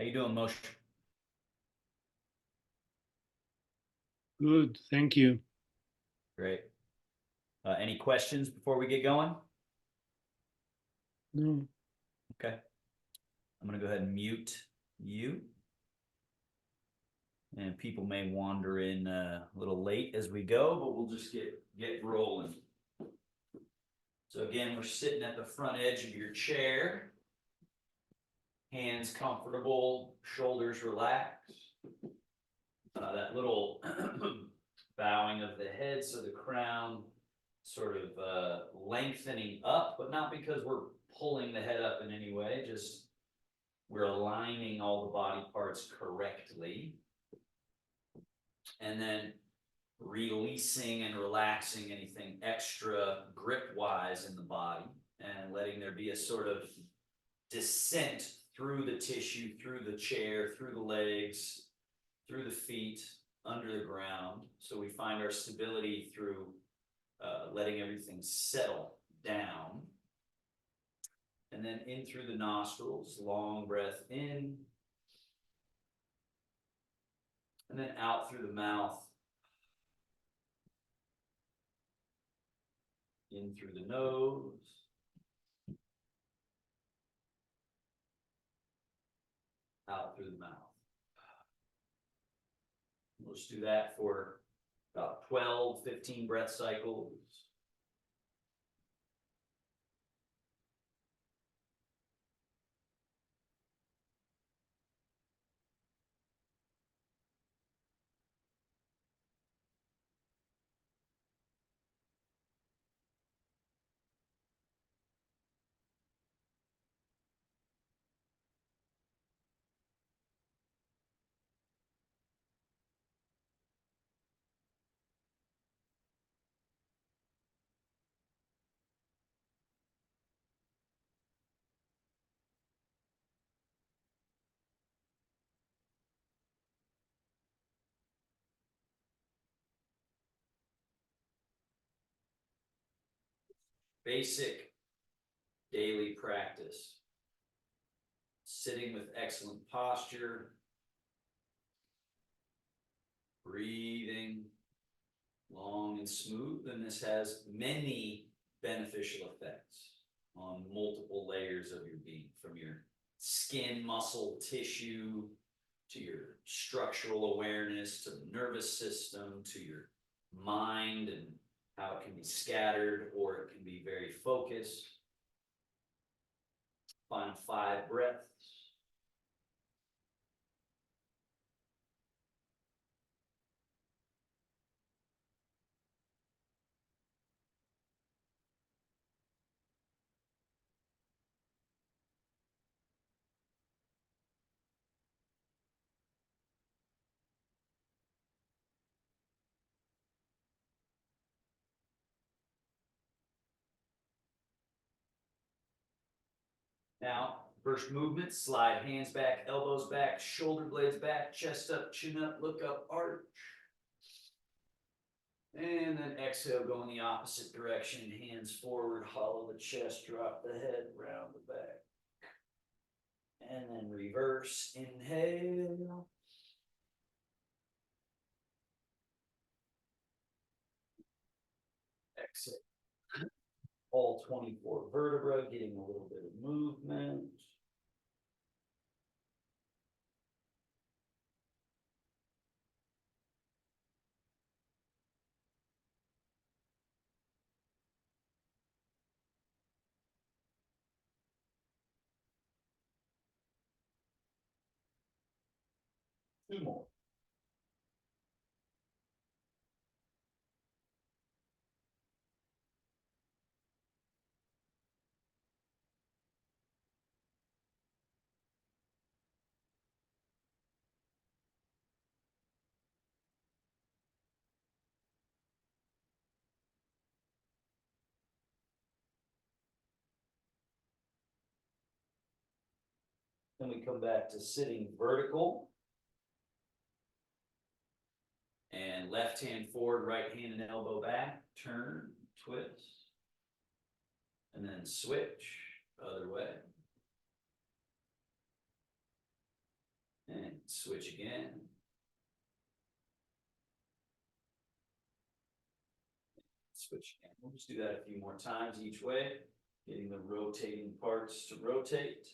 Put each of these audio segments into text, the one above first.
How you doing, Moshe? Good, thank you. Great. Any questions before we get going? No, Okay. I'm going to go ahead and mute you. And people may wander in a little late as we go, but we'll just get rolling. So again, we're sitting at the front edge of your chair. Hands comfortable, shoulders relaxed. That little bowing of the head, so the crown sort of lengthening up, but not because we're pulling the head up in any way, just we're aligning all the body parts correctly. And then releasing and relaxing anything extra grip-wise in the body and letting there be a sort of descent through the tissue, through the chair, through the legs, through the feet, under the ground. So we find our stability through letting everything settle down. And then in through the nostrils, long breath in. And then out through the mouth. In through the nose. Out through the mouth. We'll just do that for about 12, 15 breath cycles. Basic daily practice. Sitting with excellent posture. Breathing long and smooth, and this has many beneficial effects on multiple layers of your being, from your skin, muscle, tissue, to your structural awareness, to the nervous system, to your mind and how it can be scattered or it can be very focused. Final 5 breaths. Now, first movement, slide hands back, elbows back, shoulder blades back, chest up, chin up, look up, arch. And then exhale, go in the opposite direction, hands forward, hollow the chest, drop the head, round the back. And then reverse, inhale. Exhale. All 24 vertebrae, getting a little bit of movement. Two more. Then we come back to sitting vertical. And left hand forward, right hand and elbow back, turn, twist. And then switch, other way. switch again. Switch again. We'll just do that a few more times each way, getting the rotating parts to rotate.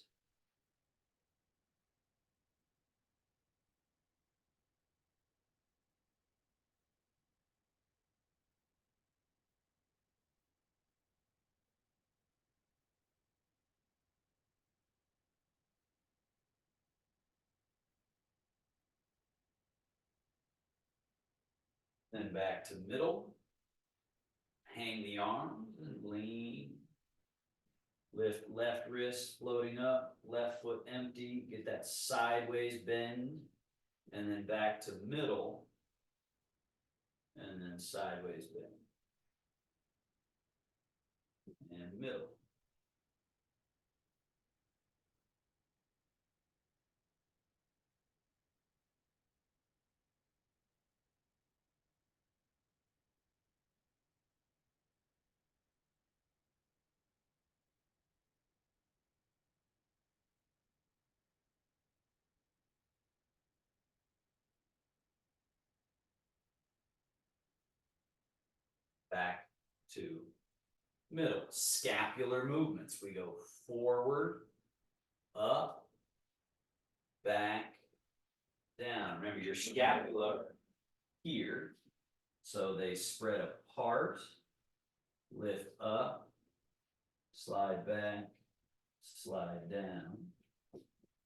Then back to middle. Hang the arms and lean. Lift left wrist floating up, left foot empty, get that sideways bend, and then back to middle, and then sideways bend. And middle. Back to middle. Scapular movements. We go forward, up, back, down. Remember your scapula here, so they spread apart, lift up, slide back, slide down.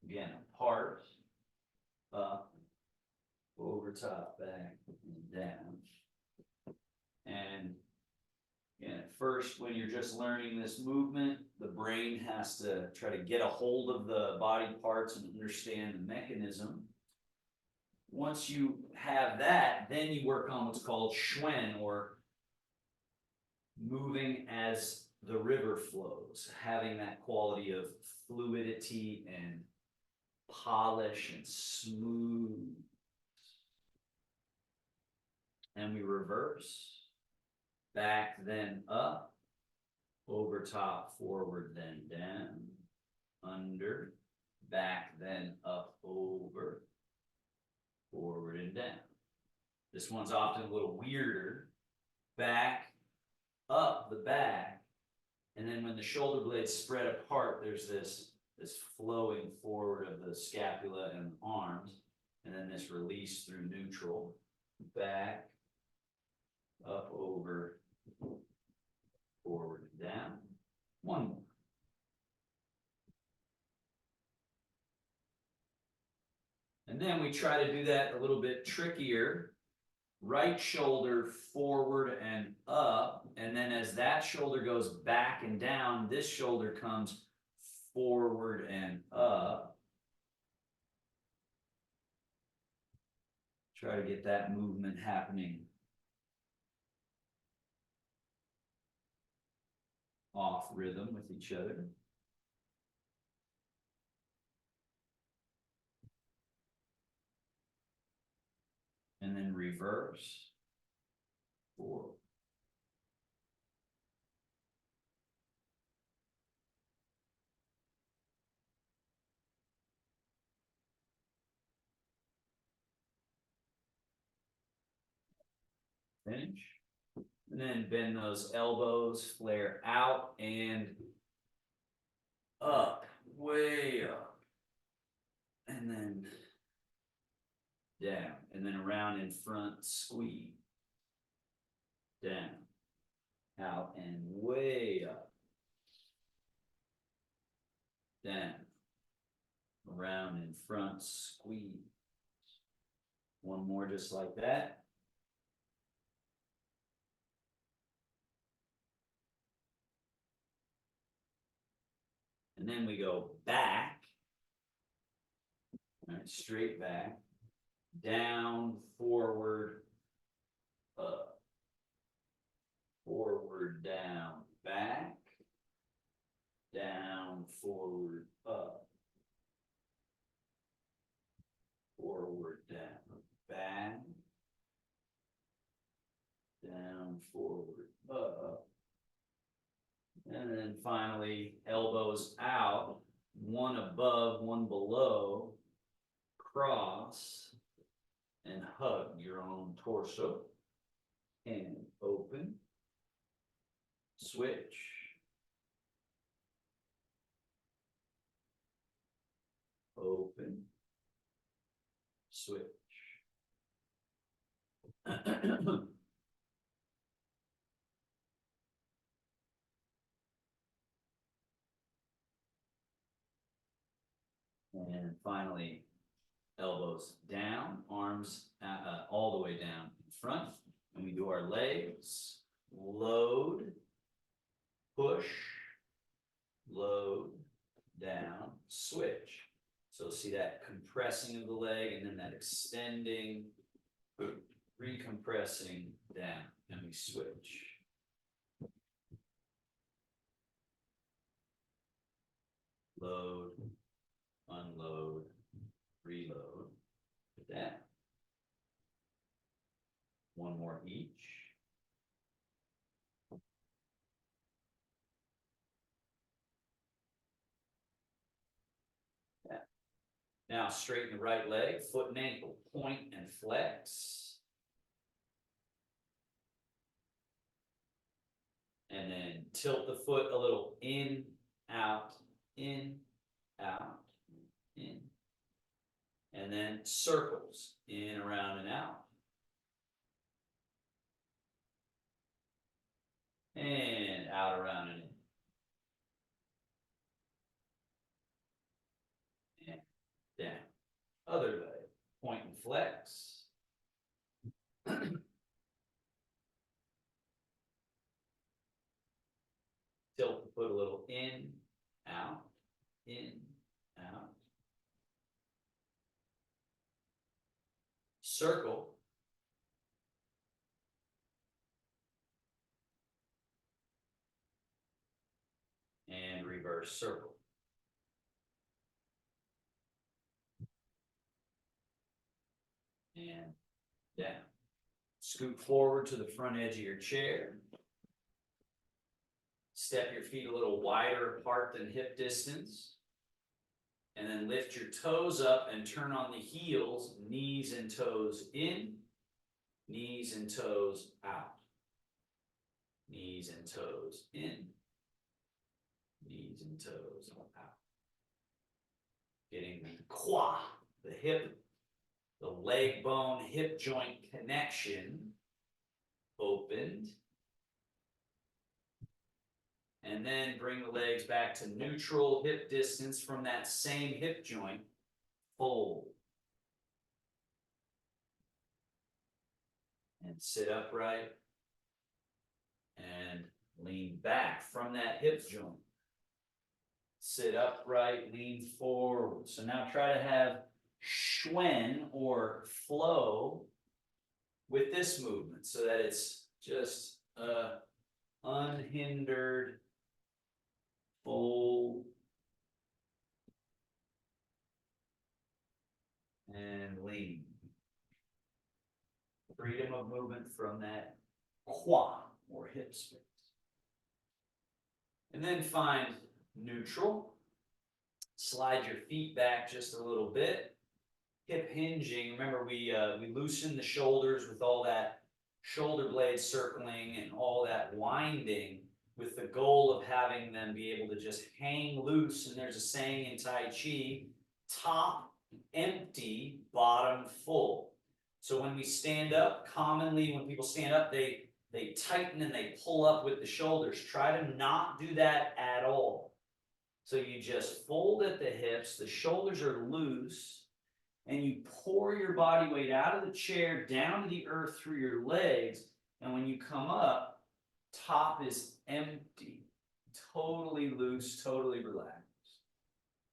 Again, apart, up, over top, back, and down. And again, at first, when you're just learning this movement, the brain has to try to get a hold of the body parts and understand the mechanism. Once you have that, then you work on what's called Schwen, or moving as the river flows, having that quality of fluidity and polish and smooth. And we reverse. Back, then up, over top, forward, then down, under, back, then up, over, forward, and down. This one's often a little weirder. Back, up the back, and then when the shoulder blades spread apart, there's this flowing forward of the scapula and arms, and then this release through neutral. Back, up, over, forward, and down. One more. And then we try to do that a little bit trickier. Right shoulder forward and up, and then as that shoulder goes back and down, this shoulder comes forward and up. Try to get that movement happening off rhythm with each other. And then reverse, forward. Finish. And then bend those elbows, flare out and up, way up. And then down, and then around in front, squeeze. Down, out, and way up. Down, around in front, squeeze. One more just like that. And then we go back, all right, straight back, down, forward, up, forward, down, back, down, forward, up, forward, down, back, down, forward, up. And then finally, elbows out, one above, one below, cross and hug your own torso. And open, switch. Open, switch. And finally, elbows down, arms all the way down in front. And we do our legs, load, push, load, down, switch. So see that compressing of the leg and then that extending, recompressing down, and we switch. Load, unload, reload, down. One more each. Yeah. Now straighten the right leg, foot and ankle, point and flex. And then tilt the foot a little in, out, in, out, in. And then circles, in, around, and out. And out, around, and in. And down. Other leg, point and flex. Tilt the foot a little in, out, in, out. Circle. And reverse circle. And down. Scoot forward to the front edge of your chair. Step your feet a little wider apart than hip distance. And then lift your toes up and turn on the heels, knees and toes in, knees and toes out. Knees and toes in, knees and toes out. Getting the quad, the hip, the leg bone, hip joint connection opened. And then bring the legs back to neutral hip distance from that same hip joint. Fold. And sit upright. And lean back from that hip joint. Sit upright, lean forward. So now try to have Schwen or flow with this movement so that it's just unhindered fold and lean. Freedom of movement from that quad or hip space. And then find neutral. Slide your feet back just a little bit. Hip hinging. Remember, we loosen the shoulders with all that shoulder blade circling and all that winding, with the goal of having them be able to just hang loose. And there's a saying in Tai Chi, top empty, bottom full. So when we stand up, commonly when people stand up, they tighten and they pull up with the shoulders. Try to not do that at all. So you just fold at the hips, the shoulders are loose, and you pour your body weight out of the chair down to the earth through your legs. And when you come up, top is empty, totally loose, totally relaxed.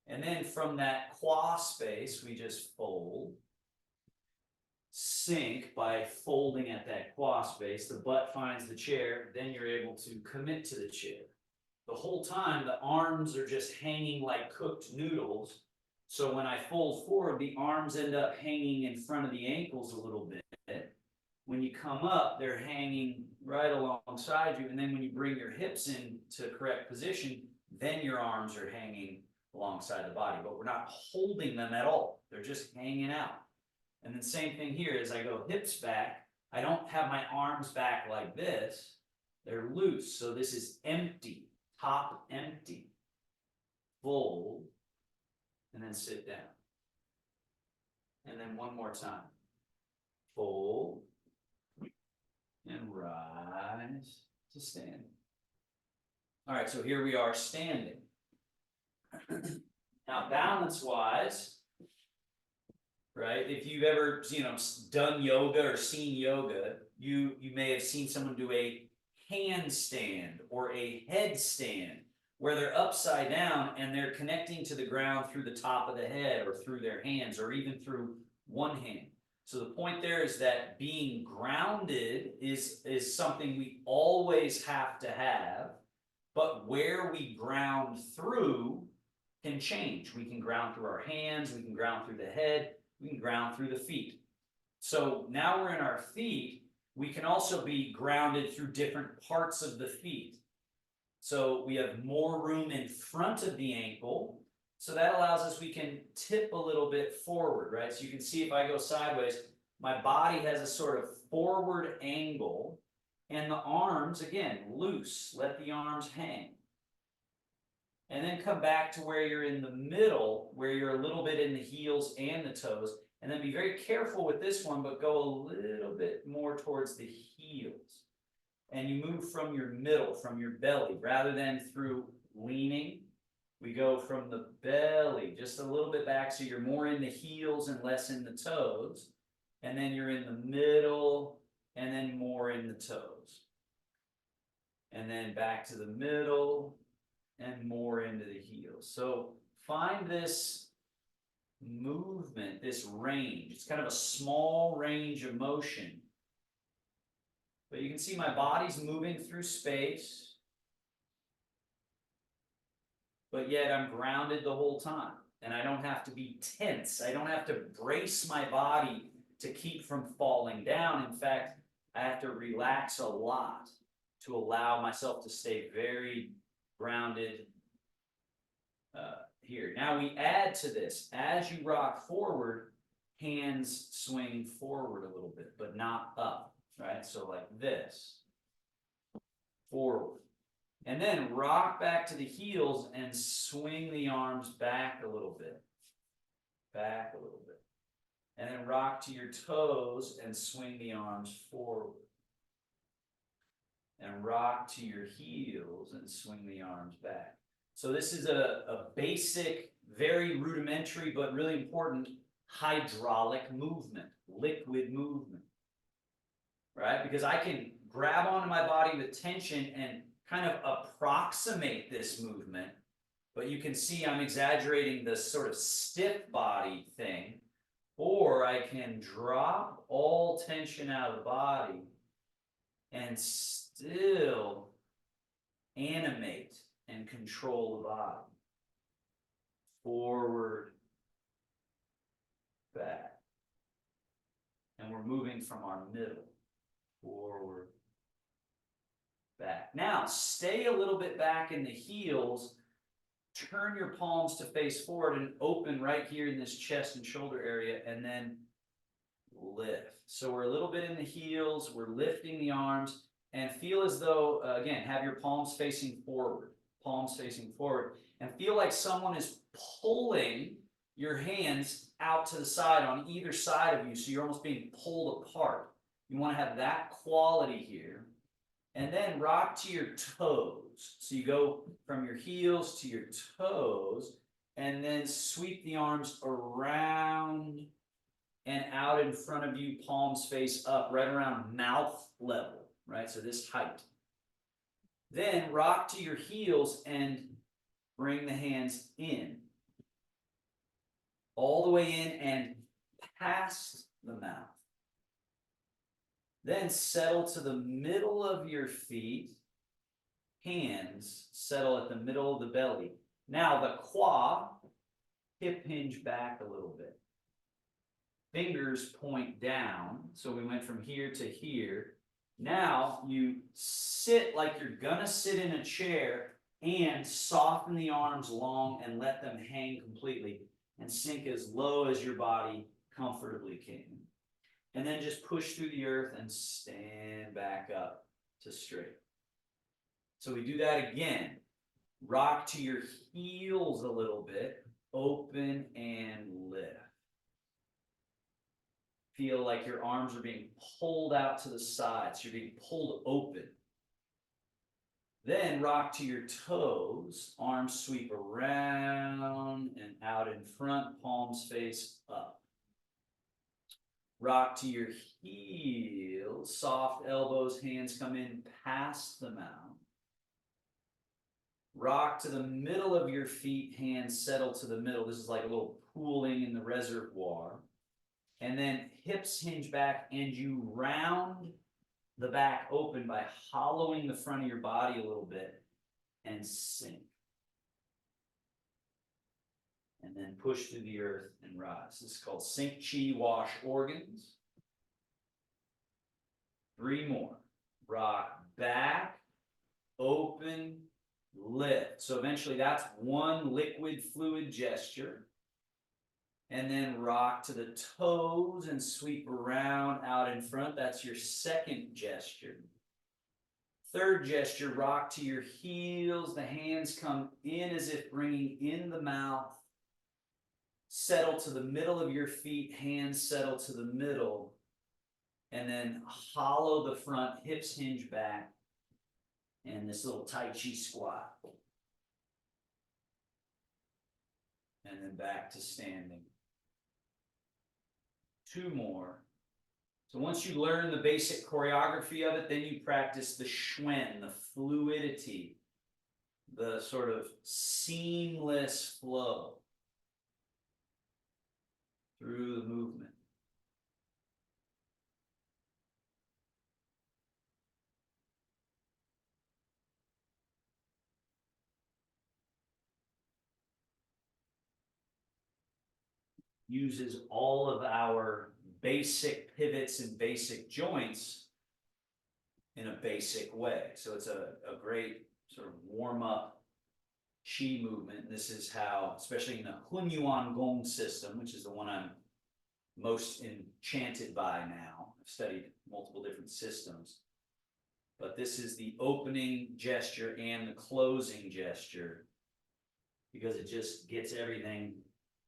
And then from that qua space, we just fold, sink by folding at that qua space. The butt finds the chair, then you're able to commit to the chair. The whole time, the arms are just hanging like cooked noodles. So when I fold forward, the arms end up hanging in front of the ankles a little bit. When you come up, they're hanging right alongside you. And then when you bring your hips in to correct position, then your arms are hanging alongside the body, but we're not holding them at all. They're just hanging out. And then same thing here, as I go hips back, I don't have my arms back like this. They're loose, so this is empty, top empty. Fold, and then sit down. And then one more time. Fold, and rise to stand. All right, so here we are standing. Now, balance-wise, right? If you've ever, done yoga or seen yoga, you may have seen someone do a handstand or a headstand, where they're upside down and they're connecting to the ground through the top of the head or through their hands or even through one hand. So the point there is that being grounded is something we always have to have, but where we ground through can change. We can ground through our hands, we can ground through the head, we can ground through the feet. So now we're in our feet, we can also be grounded through different parts of the feet. So we have more room in front of the ankle. So that allows us, we can tip a little bit forward, right? So you can see if I go sideways, my body has a sort of forward angle, and the arms, again, loose. Let the arms hang. And then come back to where you're in the middle, where you're a little bit in the heels and the toes. And then be very careful with this one, but go a little bit more towards the heels. And you move from your middle, from your belly, rather than through leaning. We go from the belly just a little bit back, so you're more in the heels and less in the toes. And then you're in the middle, and then more in the toes. And then back to the middle, and more into the heels. So find this movement, this range. It's kind of a small range of motion. But you can see my body's moving through space, but yet I'm grounded the whole time. And I don't have to be tense. I don't have to brace my body to keep from falling down. In fact, I have to relax a lot to allow myself to stay very grounded here. Now we add to this. As you rock forward, hands swing forward a little bit, but not up. Right, so like this, forward, and then rock back to the heels and swing the arms back a little bit, and then rock to your toes and swing the arms forward, and rock to your heels and swing the arms back. So this is a basic, very rudimentary, but really important hydraulic movement, liquid movement. Right? Because I can grab onto my body with tension and kind of approximate this movement, but you can see I'm exaggerating the sort of stiff body thing, or I can drop all tension out of the body and still animate and control the body. Forward, back. And we're moving from our middle. Forward, back. Now, stay a little bit back in the heels. Turn your palms to face forward and open right here in this chest and shoulder area, and then lift. So we're a little bit in the heels. We're lifting the arms, and feel as though, again, have your palms facing forward. Palms facing forward. And feel like someone is pulling your hands out to the side on either side of you, so you're almost being pulled apart. You want to have that quality here. And then rock to your toes. So you go from your heels to your toes, and then sweep the arms around and out in front of you, palms face up, right around mouth level, right? So this height. Then rock to your heels and bring the hands in. All the way in and past the mouth. Then settle to the middle of your feet. Hands settle at the middle of the belly. Now the quad, hip hinge back a little bit. Fingers point down. So we went from here to here. Now you sit like you're gonna sit in a chair, and soften the arms long and let them hang completely and sink as low as your body comfortably can. And then just push through the earth and stand back up to straight. So we do that again. Rock to your heels a little bit, open and lift. Feel like your arms are being pulled out to the sides. You're being pulled open. Then rock to your toes, arms sweep around and out in front, palms face up. Rock to your heels, soft elbows, hands come in past the mouth. Rock to the middle of your feet, hands settle to the middle. This is like a little pooling in the reservoir. And then hips hinge back and you round the back open by hollowing the front of your body a little bit and sink. And then push through the earth and rise. This is called sink chi wash organs. 3 more. Rock back, open, lift. So eventually that's one liquid fluid gesture. And then rock to the toes and sweep around out in front. That's your second gesture. Third gesture, rock to your heels. The hands come in as if bringing in the mouth. Settle to the middle of your feet. Hands settle to the middle. And then hollow the front, hips hinge back. And this little Tai Chi squat. And then back to standing. 2 more. So once you learn the basic choreography of it, then you practice the schwen, the fluidity, the sort of seamless flow through the movement. Uses all of our basic pivots and basic joints in a basic way. So it's a great sort of warm-up Qi movement. And this is how, especially in the Hunyuan Gong system, which is the one I'm most enchanted by now. I've studied multiple different systems. But this is the opening gesture and the closing gesture because it just gets everything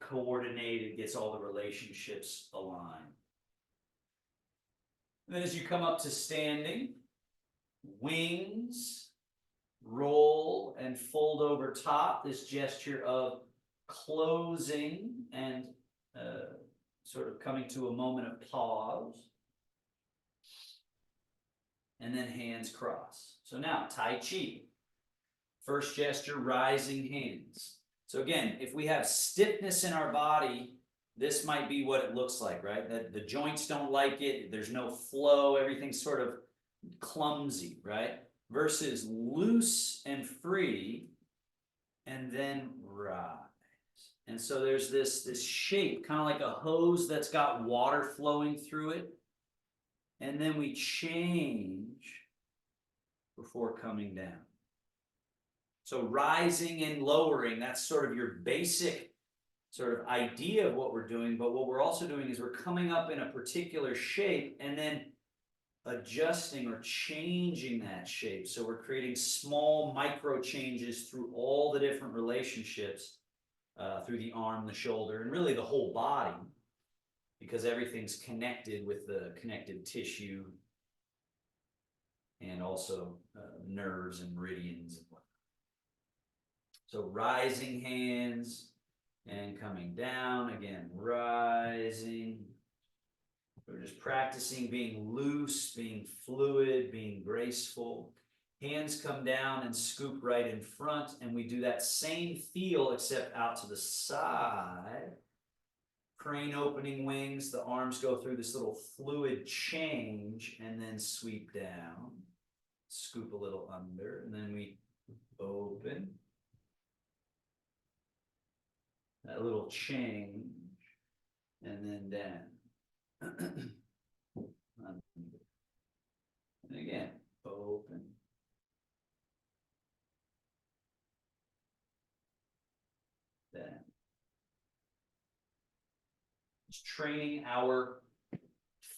coordinated, gets all the relationships aligned. And then as you come up to standing, wings, roll, and fold over top, this gesture of closing and sort of coming to a moment of pause. And then hands cross. So now, Tai Chi. First gesture, rising hands. So again, if we have stiffness in our body, this might be what it looks like, right? That the joints don't like it, there's no flow, everything's sort of clumsy, right? Versus loose and free, and then rise. And so there's this shape, kind of like a hose that's got water flowing through it. And then we change before coming down. So rising and lowering, that's sort of your basic sort of idea of what we're doing. But what we're also doing is we're coming up in a particular shape and then adjusting or changing that shape. So we're creating small micro changes through all the different relationships, through the arm, the shoulder, and really the whole body, because everything's connected with the connective tissue and also nerves and meridians and whatnot. So rising hands and coming down, again, rising. We're just practicing being loose, being fluid, being graceful. Hands come down and scoop right in front, and we do that same feel except out to the side. Crane opening wings, the arms go through this little fluid change and then sweep down. Scoop a little under, and then we open. That little change, and then down. And again, open. training our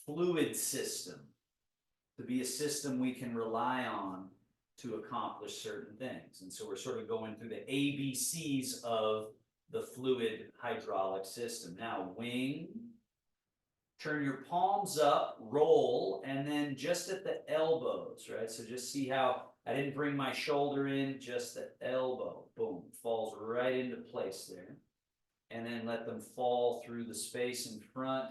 fluid system to be a system we can rely on to accomplish certain things. And so we're sort of going through the ABCs of the fluid hydraulic system. Now, wing, turn your palms up, roll, and then just at the elbows, right? So just see how I didn't bring my shoulder in, just the elbow, boom, falls right into place there. And then let them fall through the space in front,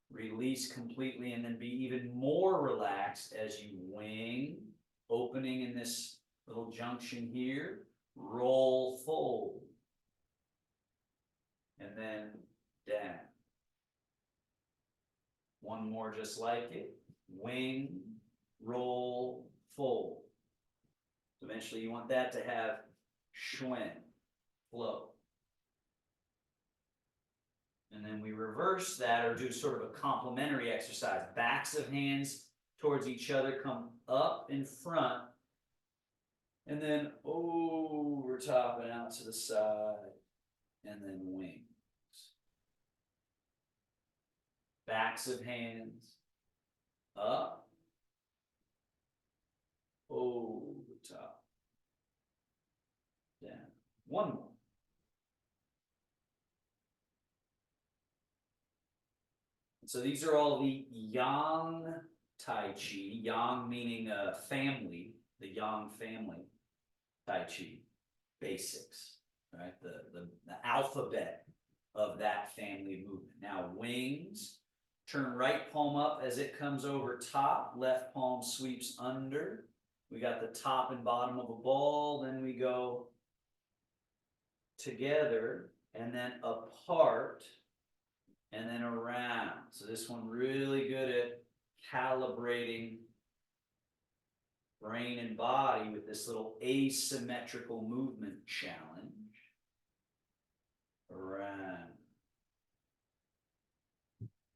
release completely, and then be even more relaxed as you wing, opening in this little junction here, roll, fold, and then down. One more just like it, wing, roll, fold. So eventually you want that to have schwen, flow. And then we reverse that or do sort of a complementary exercise. Backs of hands towards each other, come up in front, and then over top and out to the side, and then wings. Backs of hands, up, over top, down. One more. So these are all the Yang Tai Chi, Yang meaning family, the Yang family Tai Chi basics, right? The alphabet of that family movement. Now wings, turn right palm up as it comes over top, left palm sweeps under. We got the top and bottom of a ball, then we go together and then apart and then around. So this one really good at calibrating brain and body with this little asymmetrical movement challenge. Around.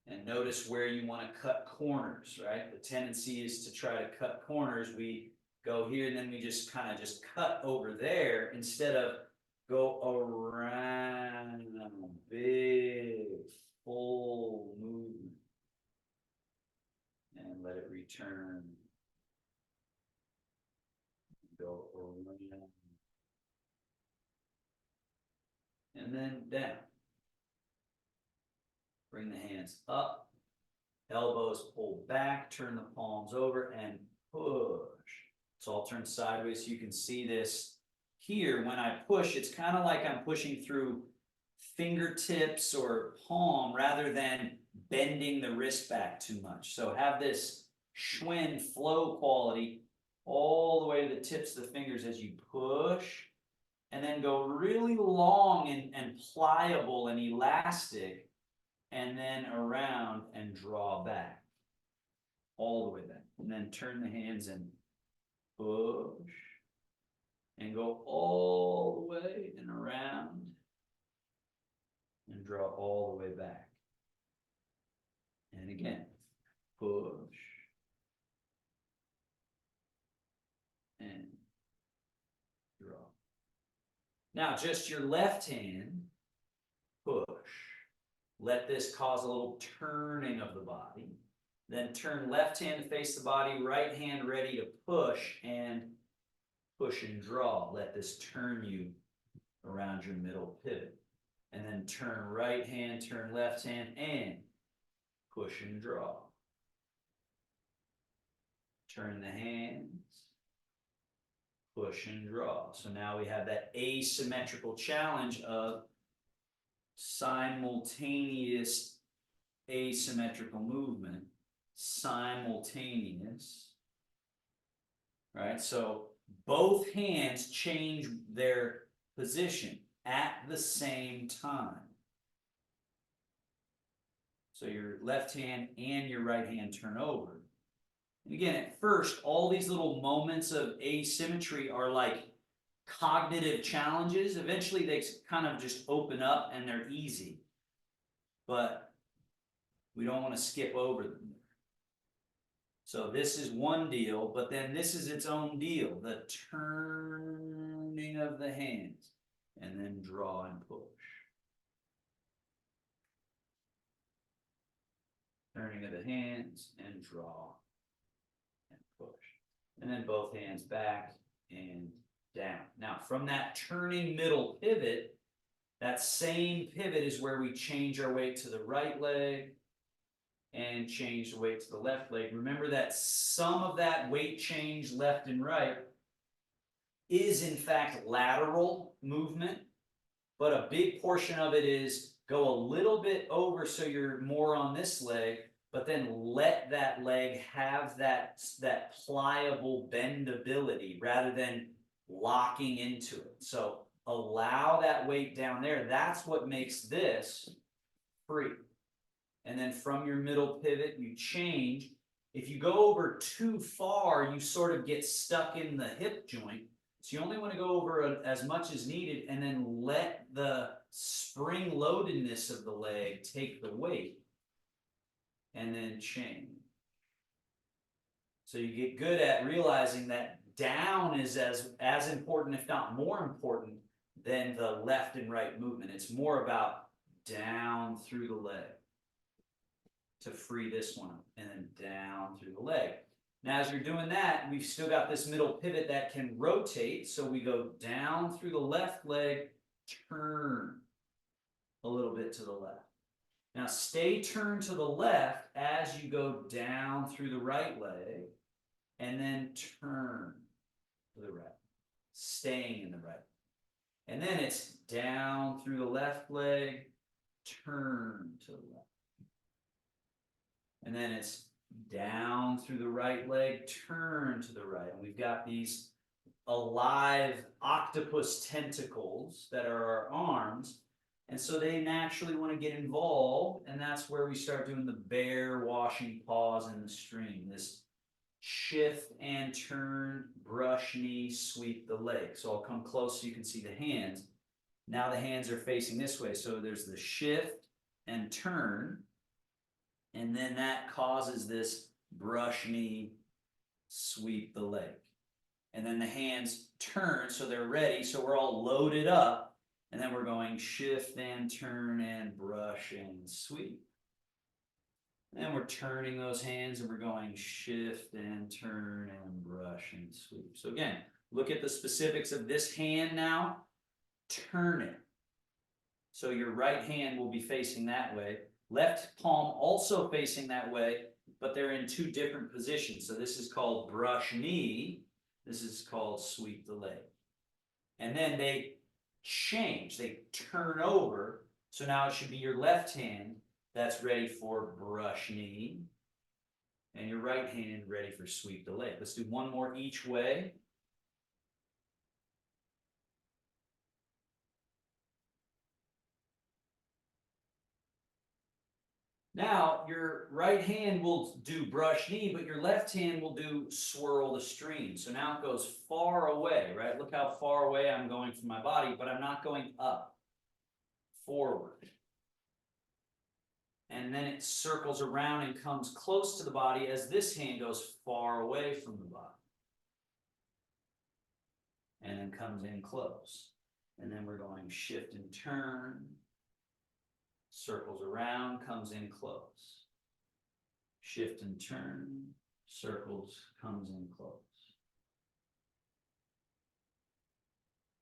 And notice where you want to cut corners, right? The tendency is to try to cut corners. We go here and then we just kind of just cut over there instead of go around, big, full movement. And let it return. Go around. And then down. Bring the hands up. Elbows pull back. Turn the palms over and push. So I'll turn sideways so you can see this here. When I push, it's kind of like I'm pushing through fingertips or palm rather than bending the wrist back too much. So have this schwen flow quality all the way to the tips of the fingers as you push, and then go really long and pliable and elastic, and then around and draw back, all the way back. And then turn the hands and push, and go all the way and around, and draw all the way back. And again, push, and draw. Now, just your left hand, push. Let this cause a little turning of the body. Then turn left hand to face the body, right hand ready to push and draw. Let this turn you around your middle pivot. And then turn right hand, turn left hand, and push and draw. Turn the hands, push and draw. So now we have that asymmetrical challenge of simultaneous asymmetrical movement, simultaneous, right? So both hands change their position at the same time. So your left hand and your right hand turn over. And again, at first, all these little moments of asymmetry are like cognitive challenges. Eventually, they kind of just open up and they're easy. But we don't want to skip over them. So this is one deal, but then this is its own deal. The turning of the hands. And then draw and push. Turning of the hands and draw and push. And then both hands back and down. Now, from that turning middle pivot, that same pivot is where we change our weight to the right leg and change the weight to the left leg. Remember that some of that weight change left and right is in fact lateral movement, but a big portion of it is go a little bit over so you're more on this leg, but then let that leg have that pliable bendability rather than locking into it. So allow that weight down there. That's what makes this free. And then from your middle pivot, you change. If you go over too far, you sort of get stuck in the hip joint. So you only want to go over as much as needed and then let the spring loadedness of the leg take the weight and then change. So you get good at realizing that down is as important, if not more important, than the left and right movement. It's more about down through the leg to free this one up, and then down through the leg. Now, as you're doing that, we've still got this middle pivot that can rotate. So we go down through the left leg, turn a little bit to the left. Now, stay turned to the left as you go down through the right leg, and then turn to the right, staying in the right. And then it's down through the left leg, turn to the left. And then it's down through the right leg, turn to the right. And we've got these alive octopus tentacles that are our arms. And so they naturally want to get involved. And that's where we start doing the bear washing paws in the stream. This shift and turn, brush knee, sweep the leg. So I'll come close so you can see the hands. Now the hands are facing this way. So there's the shift and turn. And then that causes this brush knee, sweep the leg. And then the hands turn so they're ready. So we're all loaded up. And then we're going shift and turn and brush and sweep. And then we're turning those hands and we're going shift and turn and brush and sweep. So again, look at the specifics of this hand now. Turn it. So your right hand will be facing that way. Left palm also facing that way, but they're in two different positions. So this is called brush knee. This is called sweep the leg. And then they change. They turn over. So now it should be your left hand that's ready for brush knee. And your right hand ready for sweep the leg. Let's do one more each way. Now, your right hand will do brush knee, but your left hand will do swirl the stream. So now it goes far away, right? Look how far away I'm going from my body, but I'm not going up, forward. And then it circles around and comes close to the body as this hand goes far away from the body. And then comes in close. And then we're going shift and turn. Circles around, comes in close. Shift and turn, circles, comes in close.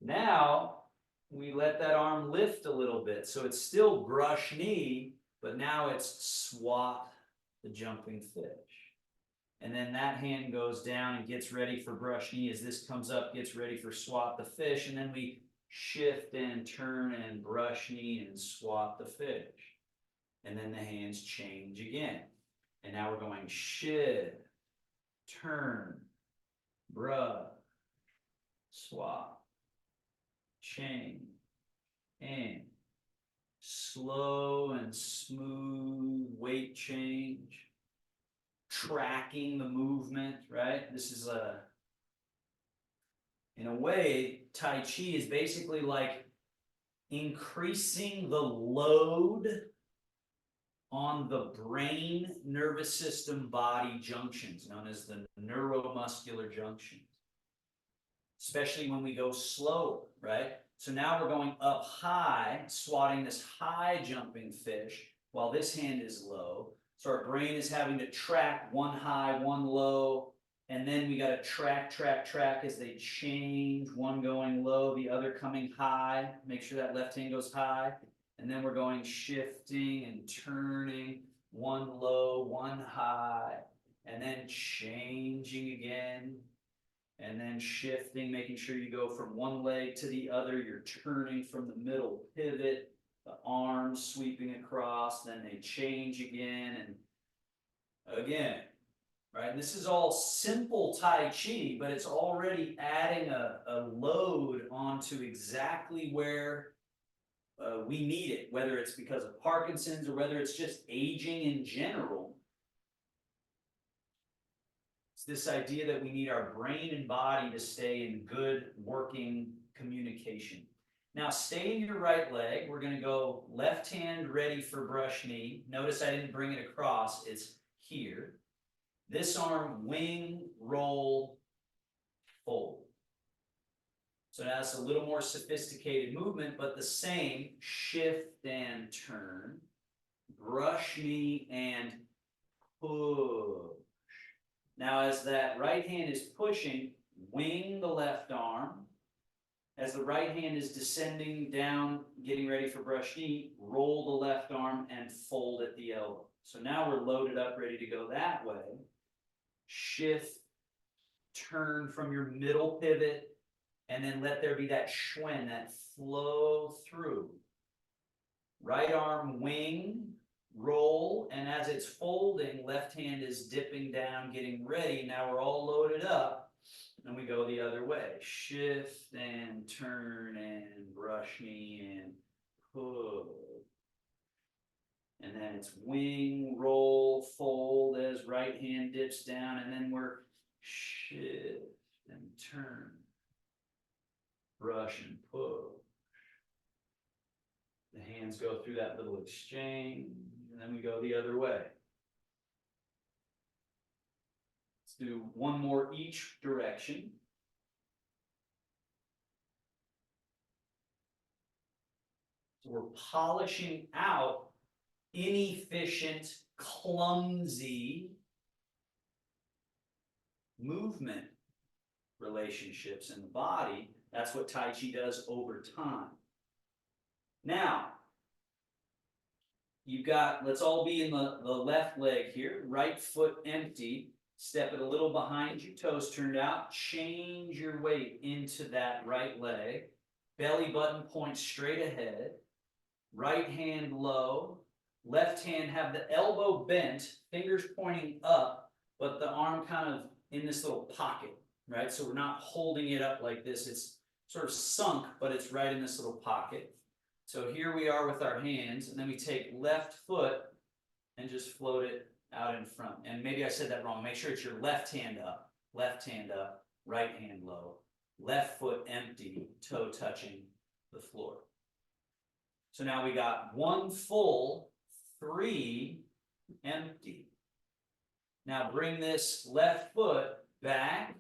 Now, we let that arm lift a little bit. So it's still brush knee, but now it's swat the jumping fish. And then that hand goes down and gets ready for brush knee as this comes up, gets ready for swat the fish. And then we shift and turn and brush knee and swat the fish. And then the hands change again. And now we're going shift, turn, brush, swat, change, and slow and smooth weight change, tracking the movement, right? This is in a way, Tai Chi is basically like increasing the load on the brain, nervous system, body junctions, known as the neuromuscular junctions. Especially when we go slow, right? So now we're going up high, swatting this high jumping fish, while this hand is low. So our brain is having to track one high, one low, and then we got to track as they change, one going low, the other coming high. Make sure that left hand goes high. And then we're going shifting and turning, one low, one high, and then changing again, and then shifting, making sure you go from one leg to the other. You're turning from the middle pivot, the arms sweeping across, then they change again and again, right? And this is all simple Tai Chi, but it's already adding a load onto exactly where we need it, whether it's because of Parkinson's or whether it's just aging in general. It's this idea that we need our brain and body to stay in good working communication. Now stay in your right leg. We're going to go left hand ready for brush knee. Notice I didn't bring it across. It's here. This arm, wing, roll, fold. So now it's a little more sophisticated movement, but the same. Shift and turn. Brush knee and push. Now as that right hand is pushing, wing the left arm. As the right hand is descending down, getting ready for brush knee, roll the left arm and fold at the elbow. So now we're loaded up, ready to go that way. Shift, turn from your middle pivot, and then let there be that schwen, that flow through. Right arm wing, roll, and as it's folding, left hand is dipping down, getting ready. Now we're all loaded up, and we go the other way. Shift and turn and brush knee and pull. And then it's wing, roll, fold as right hand dips down, and then we're shift and turn. Brush and push. The hands go through that little exchange, and then we go the other way. Let's do one more each direction. So we're polishing out inefficient, clumsy movement relationships in the body. That's what Tai Chi does over time. Now, you've got, let's all be in the left leg here, right foot empty, step it a little behind you, toes turned out, change your weight into that right leg, belly button points straight ahead, right hand low, left hand have the elbow bent, fingers pointing up, but the arm kind of in this little pocket, right? So we're not holding it up like this, it's sort of sunk, but it's right in this little pocket. So here we are with our hands, and then we take left foot and just float it out in front. And maybe I said that wrong. Make sure it's your left hand up, right hand low, left foot empty, toe touching the floor. So now we got one full, three empty. Now bring this left foot back,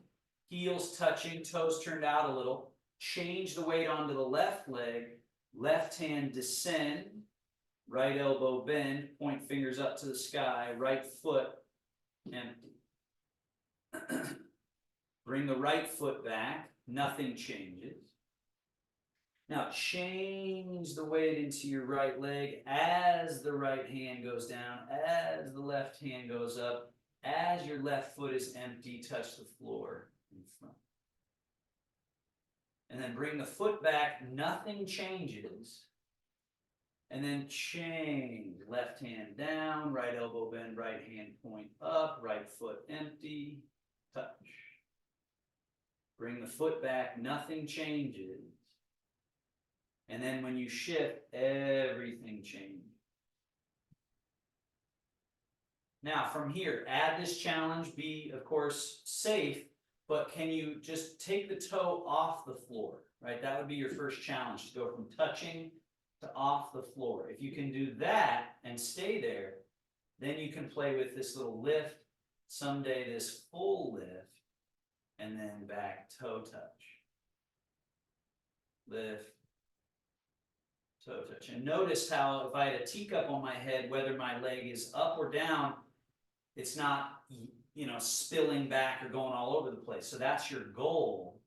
heels touching, toes turned out a little. Change the weight onto the left leg. Left hand descend, right elbow bend, point fingers up to the sky, right foot empty. Bring the right foot back, nothing changes. Now change the weight into your right leg as the right hand goes down, as the left hand goes up, as your left foot is empty, touch the floor in front. And then bring the foot back, nothing changes. And then change, left hand down, right elbow bend, right hand point up, right foot empty, touch. Bring the foot back, nothing changes. And then when you shift, everything changes. Now from here, add this challenge, be of course safe, but can you just take the toe off the floor, right? That would be your first challenge, to go from touching to off the floor. If you can do that and stay there, then you can play with this little lift, someday this full lift, and then back toe touch. Lift, toe touch. And notice how if I had a teacup on my head, whether my leg is up or down, it's not, you know, spilling back or going all over the place. So that's your goal,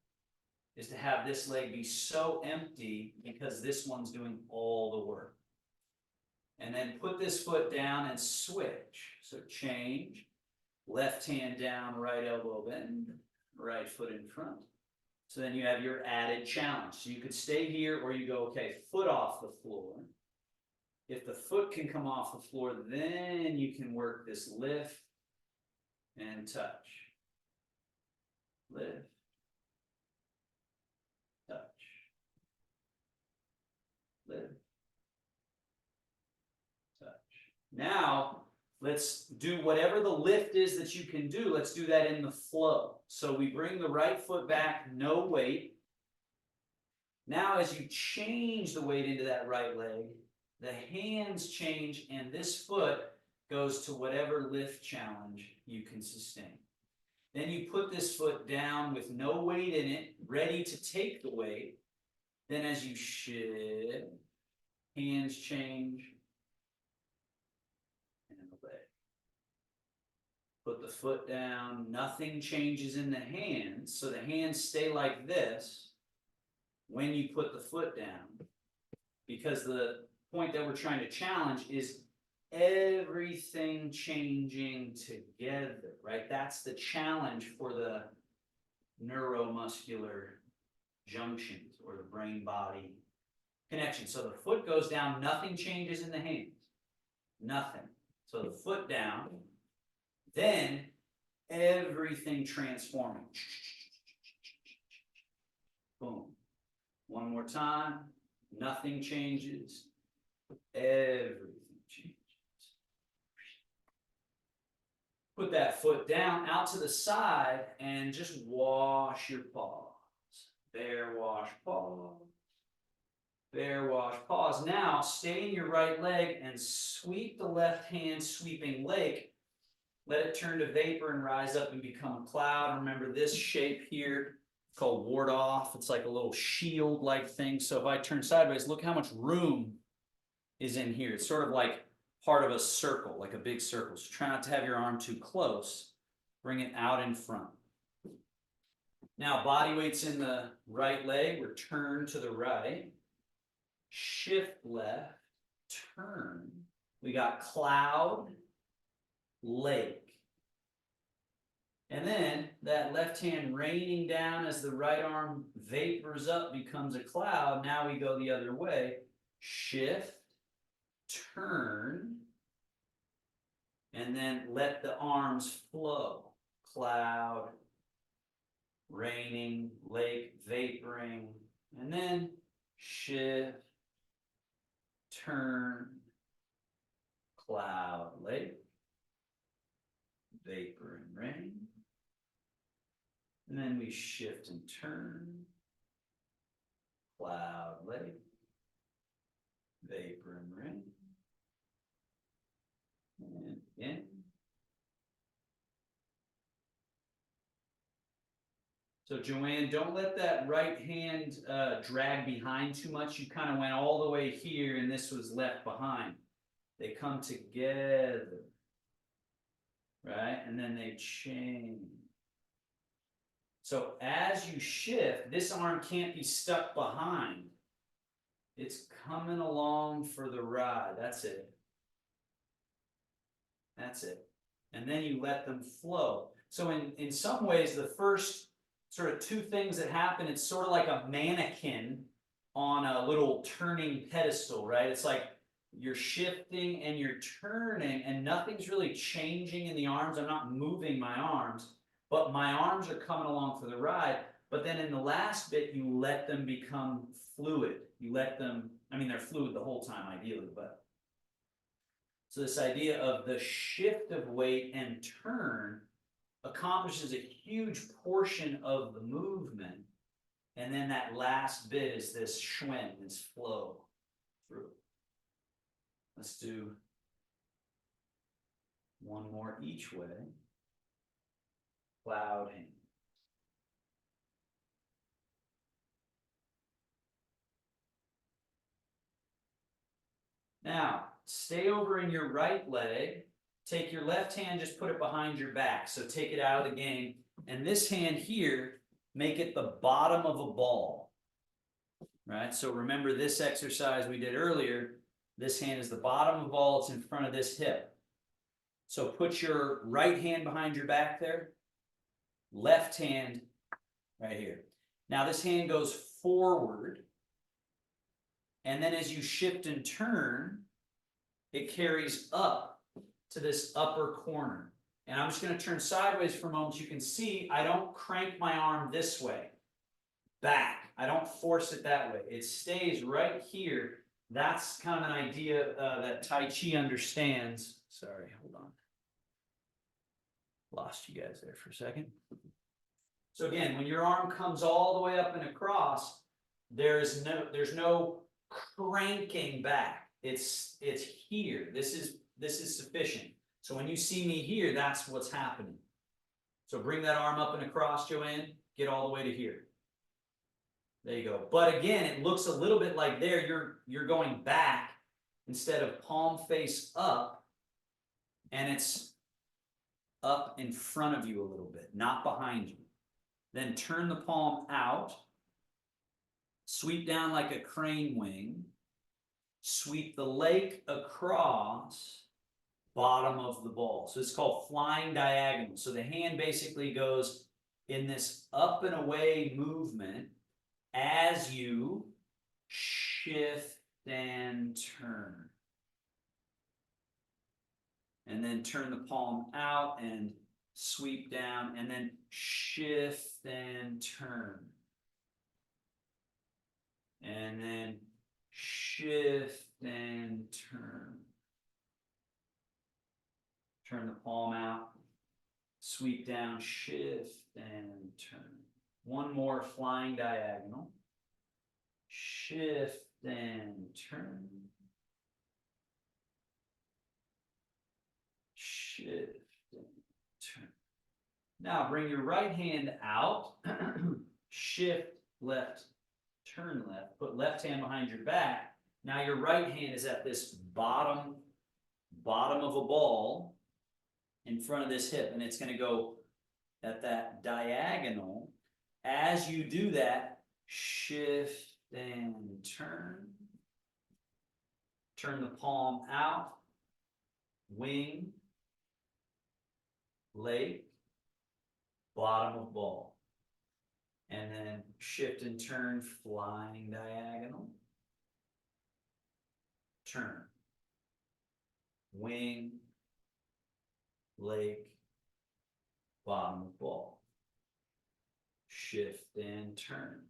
is to have this leg be so empty because this one's doing all the work. And then put this foot down and switch. So change, left hand down, right elbow bend, right foot in front. So then you have your added challenge. So you could stay here or you go, okay, foot off the floor. If the foot can come off the floor, then you can work this lift and touch. Lift, touch, lift, touch. Now, let's do whatever the lift is that you can do. Let's do that in the flow. So we bring the right foot back, no weight. Now, as you change the weight into that right leg, the hands change and this foot goes to whatever lift challenge you can sustain. Then you put this foot down with no weight in it, ready to take the weight. Then as you shift, hands change, and the leg. Put the foot down, nothing changes in the hands, so the hands stay like this when you put the foot down. Because the point that we're trying to challenge is everything changing together, right? That's the challenge for the neuromuscular junctions or the brain-body connection. So the foot goes down, nothing changes in the hands. Nothing. So the foot down, then everything transforming. Boom. One more time. Nothing changes. Everything changes. Put that foot down, out to the side, and just wash your paws. Bear, wash, pause. Bear, wash, pause. Now, stay in your right leg and sweep the left hand sweeping leg. Let it turn to vapor and rise up and become a cloud. Remember this shape here, called ward off. It's like a little shield-like thing. So if I turn sideways, look how much room is in here. It's sort of like part of a circle, like a big circle. So try not to have your arm too close. Bring it out in front. Now, body weight's in the right leg. Return to the right. Shift left. Turn. We got cloud, lake. And then that left hand raining down as the right arm vapors up, becomes a cloud. Now we go the other way. Shift, turn, and then let the arms flow. Cloud, raining, lake, vaporing, and then shift, turn, cloud, lake, vapor and rain. And then we shift and turn, cloud, lake, vapor and rain. And in. So Joanne, don't let that right hand drag behind too much. You kind of went all the way here and this was left behind. They come together, right? And then they change. So as you shift, this arm can't be stuck behind. It's coming along for the ride. That's it. That's it. And then you let them flow. So in some ways, the first sort of two things that happen, it's sort of like a mannequin on a little turning pedestal, right? It's like you're shifting and you're turning and nothing's really changing in the arms. I'm not moving my arms, but my arms are coming along for the ride. But then in the last bit, you let them become fluid. You let them, I mean, they're fluid the whole time ideally, but. So this idea of the shift of weight and turn accomplishes a huge portion of the movement. And then that last bit is this schwinn, this flow through. Let's do one more each way. Cloud hand. Now, stay over in your right leg. Take your left hand, just put it behind your back. So take it out of the game. And this hand here, make it the bottom of a ball. Right? So remember this exercise we did earlier. This hand is the bottom of the ball. It's in front of this hip. So put your right hand behind your back there. Left hand right here. Now this hand goes forward. And then as you shift and turn, it carries up to this upper corner. And I'm just going to turn sideways for a moment. You can see I don't crank my arm this way, back. I don't force it that way. It stays right here. That's kind of an idea that Tai Chi understands. Sorry, hold on. Lost you guys there for a second. So again, when your arm comes all the way up and across, there's no cranking back. It's here. This is sufficient. So when you see me here, that's what's happening. So bring that arm up and across, Joanne. Get all the way to here. There you go. But again, it looks a little bit like there. You're going back instead of palm face up, and it's up in front of you a little bit, not behind you. Then turn the palm out. Sweep down like a crane wing. Sweep the leg across, bottom of the ball. So it's called flying diagonal. So the hand basically goes in this up and away movement as you shift and turn. And then turn the palm out and sweep down, and then shift and turn. And then shift and turn. Turn the palm out, sweep down, shift and turn. One more flying diagonal. Shift and turn. Shift and turn. Now bring your right hand out. Shift left, turn left. Put left hand behind your back. Now your right hand is at this bottom of a ball in front of this hip, and it's going to go at that diagonal. As you do that, shift and turn. Turn the palm out, wing, leg, bottom of ball. And then shift and turn, flying diagonal. Turn, wing, leg, bottom of ball. Shift and turn.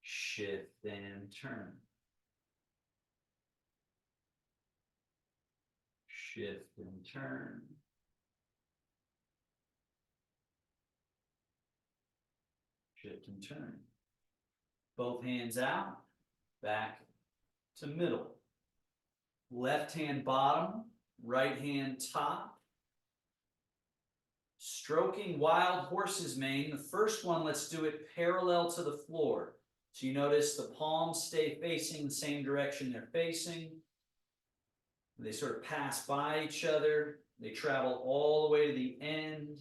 Shift and turn. Shift and turn. Shift and turn. Both hands out, back to middle. Left hand bottom, right hand top. Stroking wild horse's mane. The first one, let's do it parallel to the floor. So you notice the palms stay facing the same direction they're facing. They sort of pass by each other. They travel all the way to the end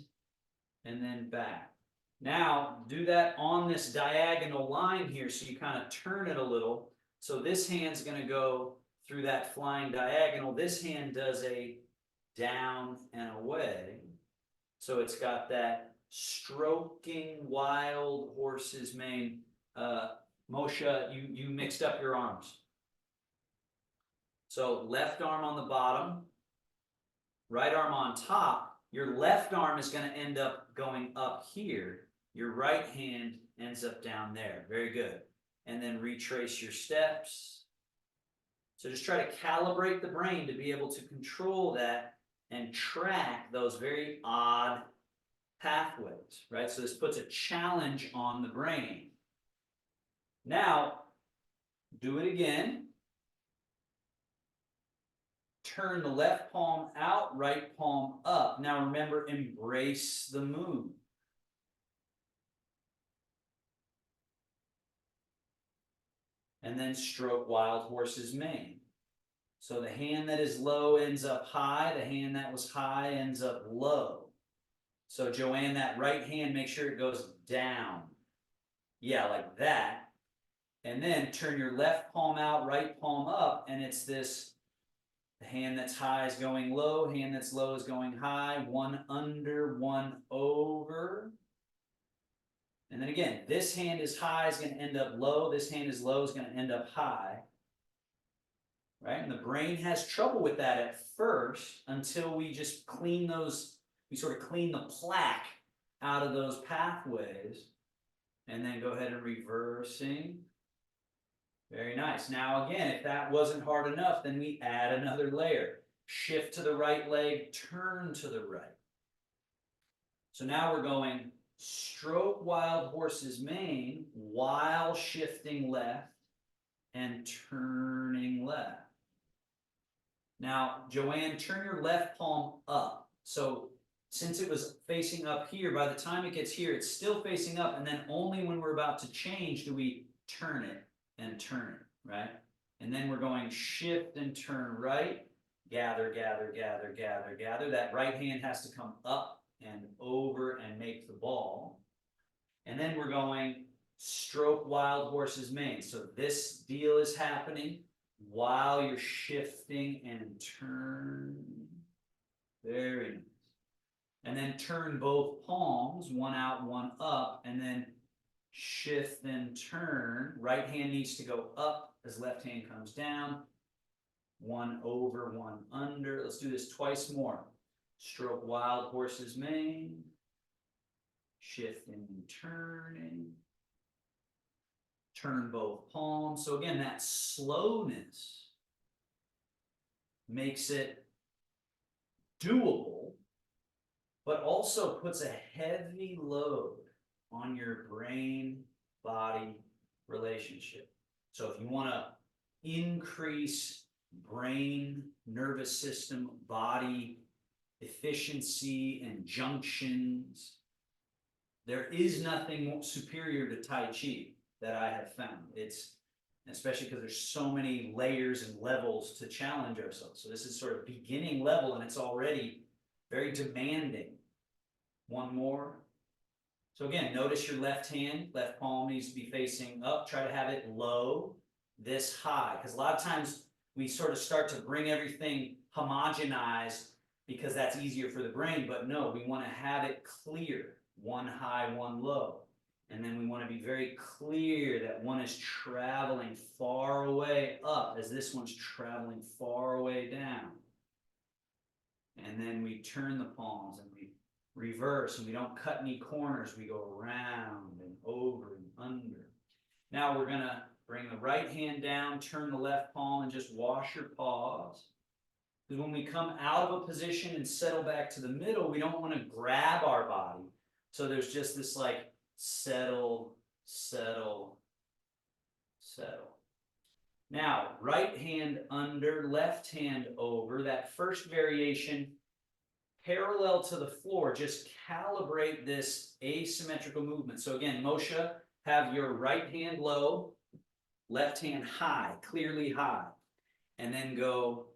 and then back. Now, do that on this diagonal line here, so you kind of turn it a little. So this hand's going to go through that flying diagonal. This hand does a down and away. So it's got that stroking wild horse's mane. Moshe, you mixed up your arms. So left arm on the bottom, right arm on top. Your left arm is going to end up going up here. Your right hand ends up down there. Very good. And then retrace your steps. So just try to calibrate the brain to be able to control that and track those very odd pathways, right? So this puts a challenge on the brain. Now, do it again. Turn the left palm out, right palm up. Now remember, embrace the move. and then stroke wild horse's mane. So the hand that is low ends up high, the hand that was high ends up low. So Joanne, that right hand, make sure it goes down. Yeah, like that. And then turn your left palm out, right palm up, and it's this, the hand that's high is going low, hand that's low is going high, one under, one over. And then again, this hand is high is going to end up low, this hand is low is going to end up high. Right? And the brain has trouble with that at first until we just clean those, we sort of clean the plaque out of those pathways. And then go ahead and reversing. Very nice. Now again, if that wasn't hard enough, then we add another layer. Shift to the right leg, turn to the right. So now we're going stroke wild horse's mane while shifting left and turning left. Now, Joanne, turn your left palm up. So since it was facing up here, by the time it gets here, it's still facing up, and then only when we're about to change do we turn it and turn it, right? And then we're going shift and turn right, gather, gather, gather, gather, gather. That right hand has to come up and over and make the ball. And then we're going stroke wild horse's mane. So this deal is happening while you're shifting and turn. Very nice. And then turn both palms, one out, one up, and then shift and turn. Right hand needs to go up as left hand comes down. One over, one under. Let's do this twice more. Stroke wild horse's mane. Shifting and turning. Turn both palms. So again, that slowness makes it doable, but also puts a heavy load on your brain-body relationship. So if you want to increase brain, nervous system, body efficiency and junctions, there is nothing superior to Tai Chi that I have found. It's, especially because there's so many layers and levels to challenge ourselves. So this is sort of beginning level, and it's already very demanding. One more. So again, notice your left hand, left palm needs to be facing up. Try to have it low, this high. Because a lot of times we sort of start to bring everything homogenized because that's easier for the brain. But no, we want to have it clear. One high, one low. And then we want to be very clear that one is traveling far away up as this one's traveling far away down. And then we turn the palms and we reverse, and we don't cut any corners. We go around and over and under. Now we're going to bring the right hand down, turn the left palm, and just wash your paws. Because when we come out of a position and settle back to the middle, we don't want to grab our body. So there's just this like settle, settle, settle. Now, right hand under, left hand over. That first variation, parallel to the floor, just calibrate this asymmetrical movement. So again, Moshe, have your right hand low, left hand high, clearly high. And then go,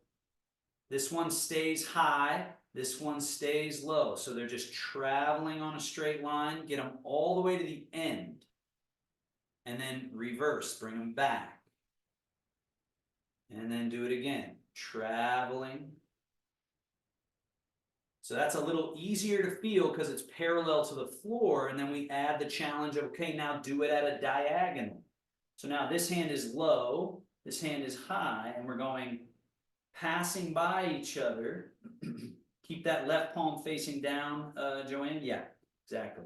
this one stays high, this one stays low. So they're just traveling on a straight line. Get them all the way to the end. And then reverse, bring them back. And then do it again, traveling. So that's a little easier to feel because it's parallel to the floor. And then we add the challenge of, okay, now do it at a diagonal. So now this hand is low, this hand is high, and we're going passing by each other. Keep that left palm facing down, Joanne. Yeah, exactly.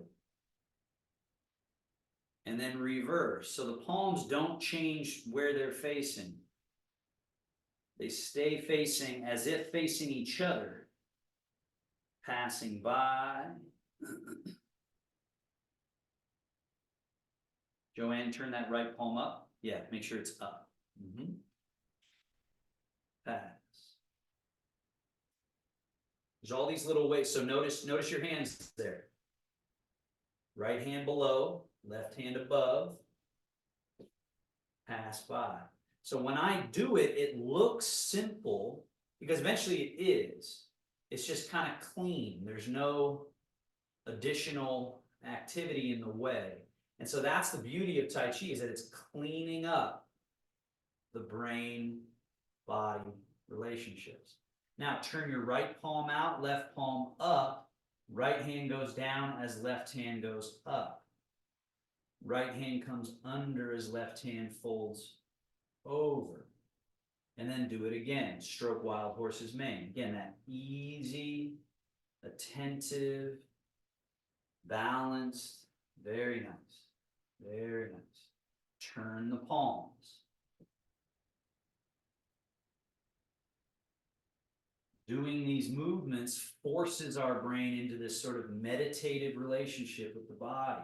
And then reverse. So the palms don't change where they're facing. They stay facing as if facing each other. Passing by. Joanne, turn that right palm up. Yeah, make sure it's up. Pass. There's all these little ways. So notice your hands there. Right hand below, left hand above. pass by. So when I do it, it looks simple because eventually it is. It's just kind of clean. There's no additional activity in the way. And so that's the beauty of Tai Chi, is that it's cleaning up the brain-body relationships. Now turn your right palm out, left palm up. Right hand goes down as left hand goes up. Right hand comes under as left hand folds over. And then do it again. Stroke wild horse's mane. Again, that easy, attentive, balanced, very nice. Very nice. Turn the palms. Doing these movements forces our brain into this sort of meditative relationship with the body.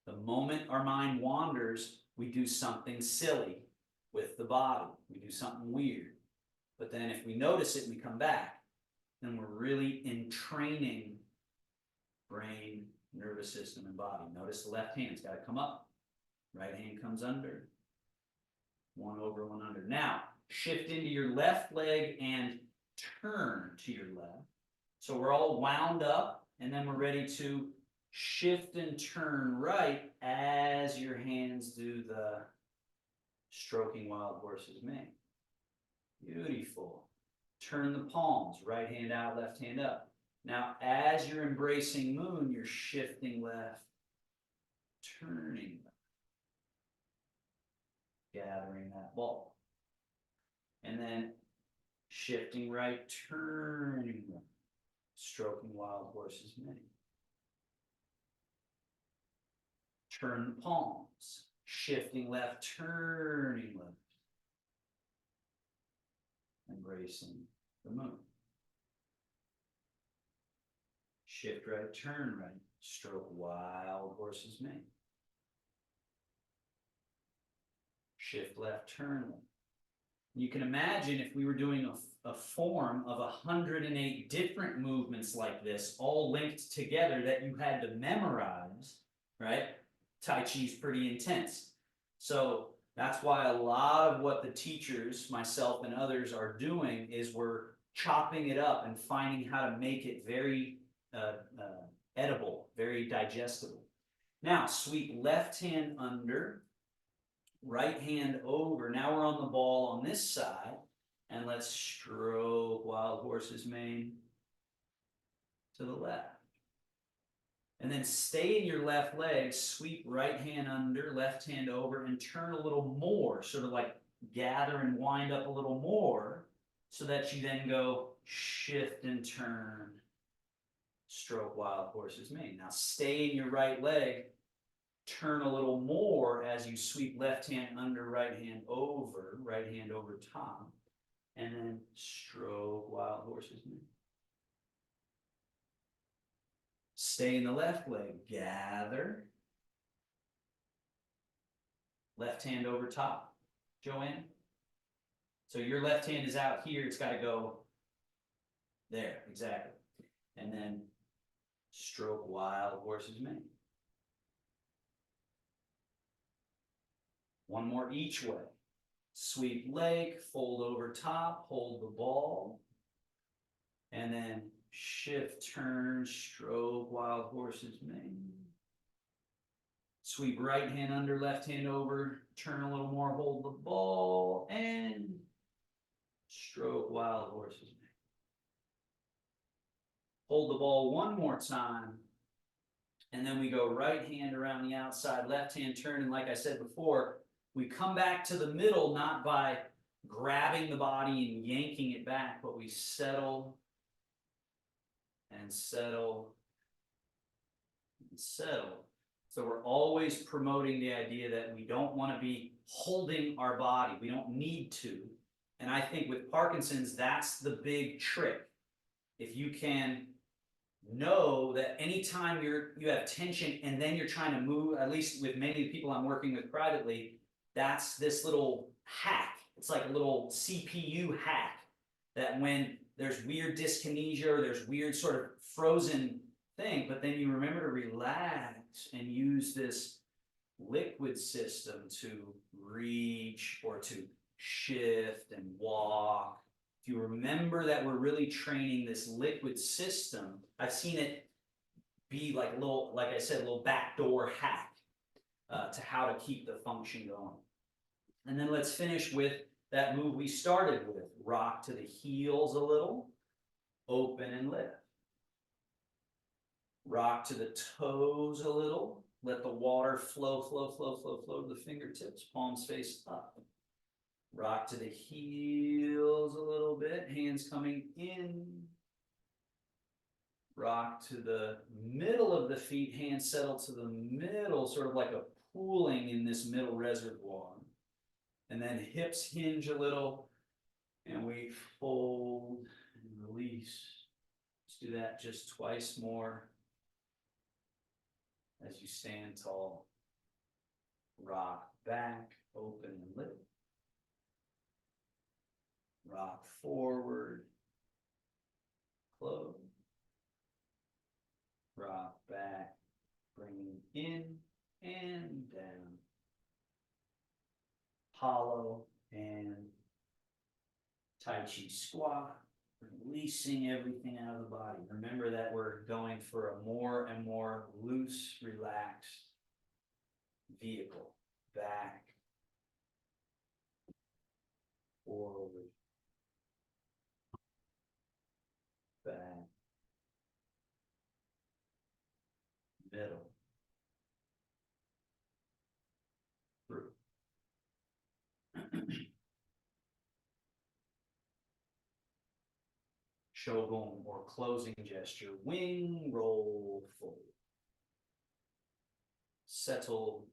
The moment our mind wanders, we do something silly with the body. We do something weird. But then if we notice it and we come back, then we're really entraining brain, nervous system, and body. Notice the left hand's got to come up. Right hand comes under. One over, one under. Now, shift into your left leg and turn to your left. So we're all wound up, and then we're ready to shift and turn right as your hands do the stroking wild horse's mane. Beautiful. Turn the palms, right hand out, left hand up. Now, as you're embracing moon, you're shifting left, turning left, gathering that ball. And then shifting right, turning left, stroking wild horse's mane. Turn the palms, shifting left, turning left, embracing the moon. Shift right, turn right, stroke wild horse's mane. Shift left, turn left. You can imagine if we were doing a form of 108 different movements like this, all linked together, that you had to memorize, right? Tai Chi is pretty intense. So that's why a lot of what the teachers, myself and others, are doing is we're chopping it up and finding how to make it very edible, very digestible. Now, sweep left hand under, right hand over. Now we're on the ball on this side, and let's stroke wild horse's mane to the left. And then stay in your left leg, sweep right hand under, left hand over, and turn a little more, sort of like gather and wind up a little more, so that you then go shift and turn, stroke wild horse's mane. Now stay in your right leg, turn a little more as you sweep left hand under, right hand over top, and then stroke wild horse's mane. Stay in the left leg, gather. Left hand over top, Joanne. So your left hand is out here, it's got to go there, exactly. And then stroke wild horse's mane. One more each way. Sweep leg, fold over top, hold the ball. And then shift, turn, stroke wild horse's mane. Sweep right hand under, left hand over, turn a little more, hold the ball, and stroke wild horse's mane. Hold the ball one more time, and then we go right hand around the outside, left hand turn, and like I said before, we come back to the middle, not by grabbing the body and yanking it back, but we settle and settle and settle. So we're always promoting the idea that we don't want to be holding our body. We don't need to. And I think with Parkinson's, that's the big trick. If you can know that anytime you have tension and then you're trying to move, at least with many of the people I'm working with privately, that's this little hack. It's like a little CPU hack that when there's weird dyskinesia or there's weird sort of frozen thing, but then you remember to relax and use this liquid system to reach or to shift and walk. If you remember that we're really training this liquid system, I've seen it be like a little, like I said, a little backdoor hack to how to keep the function going. And then let's finish with that move we started with. Rock to the heels a little, open and lift. Rock to the toes a little, let the water flow, flow, flow, flow, flow to the fingertips, palms face up. Rock to the heels a little bit, hands coming in. Rock to the middle of the feet, hands settle to the middle, sort of like a pooling in this middle reservoir. And then hips hinge a little, and we fold and release. Let's do that just twice more as you stand tall. Rock back, open and lift. Rock forward, close. Rock back, bringing in and down. Hollow and Tai Chi squat, releasing everything out of the body. Remember that we're going for a more and more loose, relaxed vehicle. Back, forward, back, middle, through. Shogun or closing gesture, wing, roll, forward. Settle.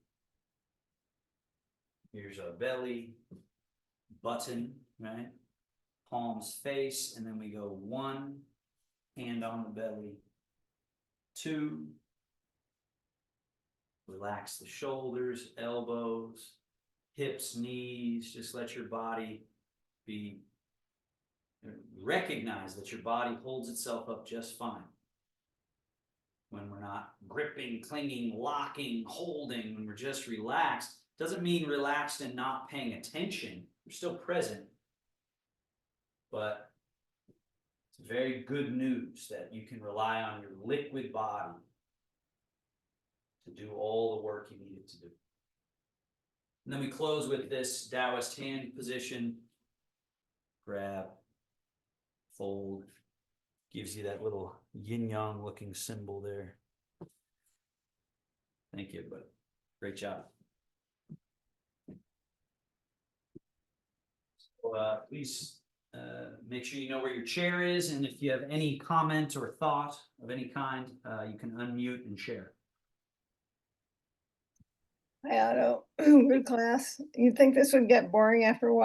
Here's our belly, button, right? Palms face, and then we go 1, hand on the belly, 2. Relax the shoulders, elbows, hips, knees. Just let your body be, recognize that your body holds itself up just fine. When we're not gripping, clinging, locking, holding, when we're just relaxed, doesn't mean relaxed and not paying attention. We're still present. But it's very good news that you can rely on your liquid body to do all the work you need it to do. And then we close with this Taoist hand position. Grab, fold, gives you that little yin-yang looking symbol there. Thank you, everybody. Great job. So, please make sure you know where your chair is, and if you have any comment or thought of any kind, you can unmute and share. Hi, Otto. Good class. You think this would get boring after a while?